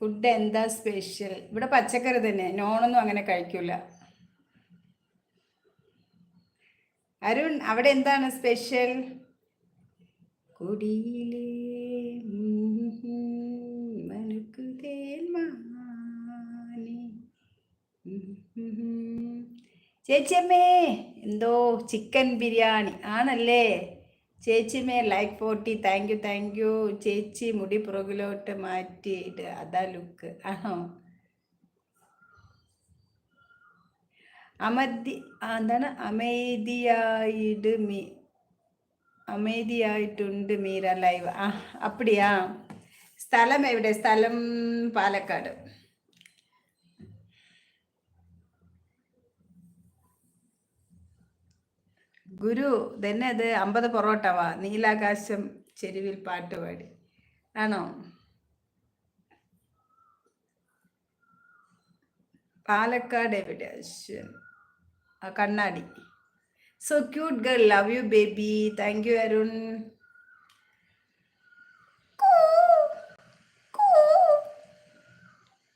Food എന്താ special? ഇവിടെ പച്ചക്കറി തന്നെ, നോണൊന്നും അങ്ങനെ കഴിക്കൂല. അരുൺ, അവിടെ എന്താണ് സ്പെഷ്യൽ? കൊടിയിലേ ചേച്ചിയമ്മേ, എന്തോ ചിക്കൻ ബിരിയാണി ആണല്ലേ? ചേച്ചിയമ്മേ ലൈക്ക് 40, താങ്ക് യു. ചേച്ചി മുടി പുറകിലോട്ട് മാറ്റിയിട്ട് അതാ ലുക്ക് ആണോ? എന്താണ് അമേദിയായിട്ടുണ്ട് മീര ലൈവ്. അപ്പടിയാ? സ്ഥലം എവിടെ? സ്ഥലം പാലക്കാട്. ഗുരു തന്നെ അത് 50 പൊറോട്ടവാ. നീലാകാശം ചെരുവിൽ പാട്ടുപാടി ആണോ? പാലക്കാട് എവിടെ? കണ്ണാടി. So cute girl, love you baby. Thank you Arun.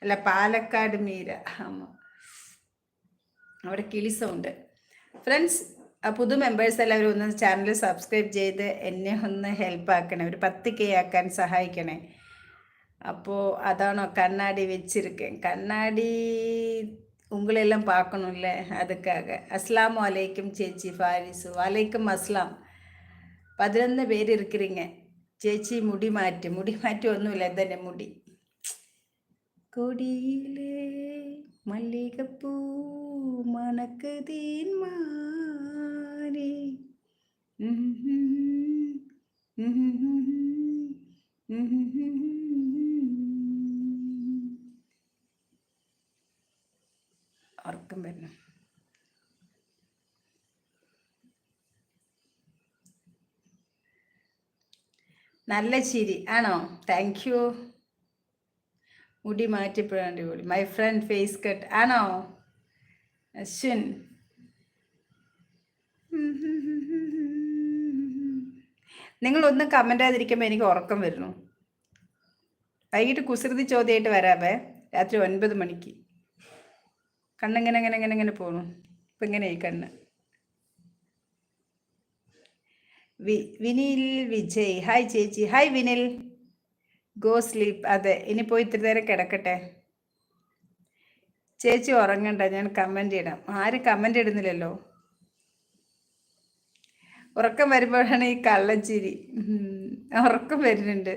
അല്ല, പാലക്കാട് മീര. അവിടെ കിളി സൗണ്ട്. ഫ്രണ്ട്സ്, പുതു മെമ്പേഴ്സ് എല്ലാവരും ഒന്ന് ചാനൽ സബ്സ്ക്രൈബ് ചെയ്ത് എന്നെ ഒന്ന് ഹെൽപ്പ് ആക്കണേ, ഒരു 10K ആക്കാൻ സഹായിക്കണേ. അപ്പോൾ അതാണോ കണ്ണാടി വെച്ചിരിക്കேன். കണ്ണാടി ഉങ്ങളെല്ലാം பார்க்கணும்ல, அதுக்காக. அஸ்லாம் வலைக்கும் ചേച്ചി ഫാരിസു. വലൈക്കും അസ്ലാം. 11 പേര് இருக்கிறீங்க. ചേച്ചി മുടി മാറ്റി ഒന്നുമില്ല, ഇതന്നെ മുടി. കൊടിയിലേ മല്ലികപ്പൂ മണക്കുതീൻ മാറി. ഉറക്കം വരണം. നല്ല ചിരി ആണോ? Thank you. മുടി മാറ്റിപ്പോഴാണ് അടിപൊളി. മൈ ഫ്രണ്ട് ഫേസ് കട്ട് ആണോ അശ്വിൻ? നിങ്ങളൊന്നും കമൻ്റ് ആതിരിക്കുമ്പോൾ എനിക്ക് ഉറക്കം വരുന്നു. വൈകിട്ട് കുസൃതി ചോദ്യമായിട്ട് വരാമേ, രാത്രി 9 മണിക്ക്. കണ്ണിങ്ങനെ പോകണു. ഇപ്പം ഇങ്ങനെയായി കണ്ണ്. വിനിൽ വിജയ്, ഹായ് ചേച്ചി. ഹായ് വിനിൽ. Go sleep. അതെ, ഇനി പോയി ഇത്തിരി നേരം കിടക്കട്ടെ. ചേച്ചി ഉറങ്ങണ്ട, ഞാൻ കമൻ്റ് ഇടാം. ആരും കമൻ്റ് ഇടുന്നില്ലല്ലോ. ഉറക്കം വരുമ്പോഴാണ് ഈ കള്ളച്ചിരി. ഉറക്കം വരുന്നുണ്ട്.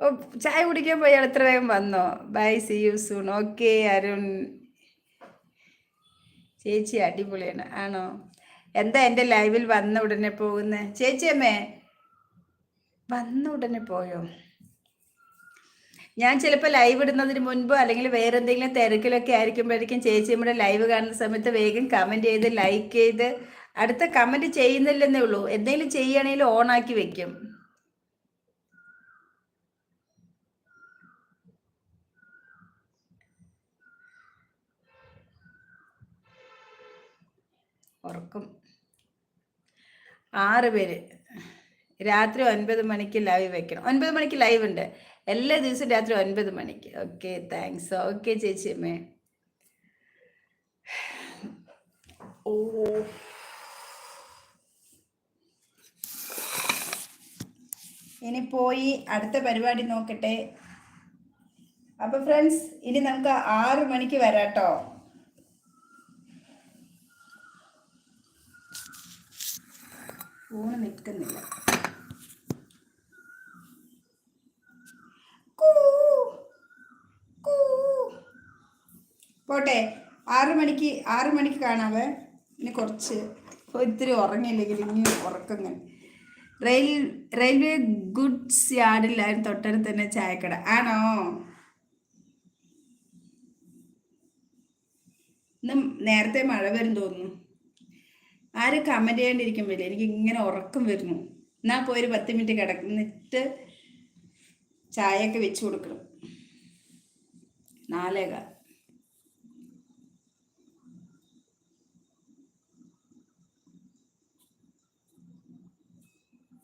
ഓ, ചായ കുടിക്കാൻ പോയി എത്ര വേഗം വന്നോ? Bye, see you soon. Okay Arun. ചേച്ചി അടിപൊളിയാണ് ആണോ? എന്താ എൻ്റെ ലൈവിൽ വന്ന ഉടനെ പോകുന്നത്? ചേച്ചിയമ്മേ, വന്ന ഉടനെ പോയോ? ഞാൻ ചിലപ്പോൾ ലൈവ് ഇടുന്നതിന് മുൻപോ അല്ലെങ്കിൽ വേറെ എന്തെങ്കിലും തിരക്കിലൊക്കെ ആയിരിക്കുമ്പോഴേക്കും ചേച്ചിയമ്മയുടെ ലൈവ് കാണുന്ന സമയത്ത് വേഗം കമൻറ്റ് ചെയ്ത് ലൈക്ക് ചെയ്ത് അടുത്ത കമൻറ്റ് ചെയ്യുന്നില്ലെന്നേ ഉള്ളൂ. എന്തെങ്കിലും ചെയ്യുകയാണെങ്കിൽ ഓണാക്കി വെക്കും. ഉറക്കം. 6 പേര്. രാത്രി 9 മണിക്ക് ലൈവ് വെക്കണം. 9 മണിക്ക് ലൈവ് ഉണ്ട് എല്ലാ ദിവസവും രാത്രി 9 മണിക്ക്. Okay, thanks. ഓക്കെ ചേച്ചിയമ്മേ. ഓ, ഇനി പോയി അടുത്ത പരിപാടി നോക്കട്ടെ. അപ്പോൾ ഫ്രണ്ട്സ്, ഇനി നമുക്ക് 6 മണിക്ക് വരാട്ടോ. ഫോണ് നിൽക്കുന്നില്ല. പോട്ടെ, 6 മണിക്ക് കാണാവേ. ഇനി കുറച്ച് ഇത്തിരി ഉറങ്ങിയില്ലെങ്കിൽ ഇനി ഉറക്കങ്ങൾ. റെയിൽവേ ഗുഡ്സ് യാർഡിലായിരുന്നു തൊട്ടടുത്ത് തന്നെ ചായക്കട ആണോ? ഇന്ന് നേരത്തെ മഴ വരും തോന്നുന്നു. ആരും കമൻറ്റ് ചെയ്യാണ്ടിരിക്കുമ്പോഴേ എനിക്ക് ഇങ്ങനെ ഉറക്കം വരുന്നു. എന്നാൽ പോയി ഒരു 10 മിനിറ്റ് കിടന്നിട്ട് ചായയൊക്കെ വെച്ച് കൊടുക്കണം. 4:15.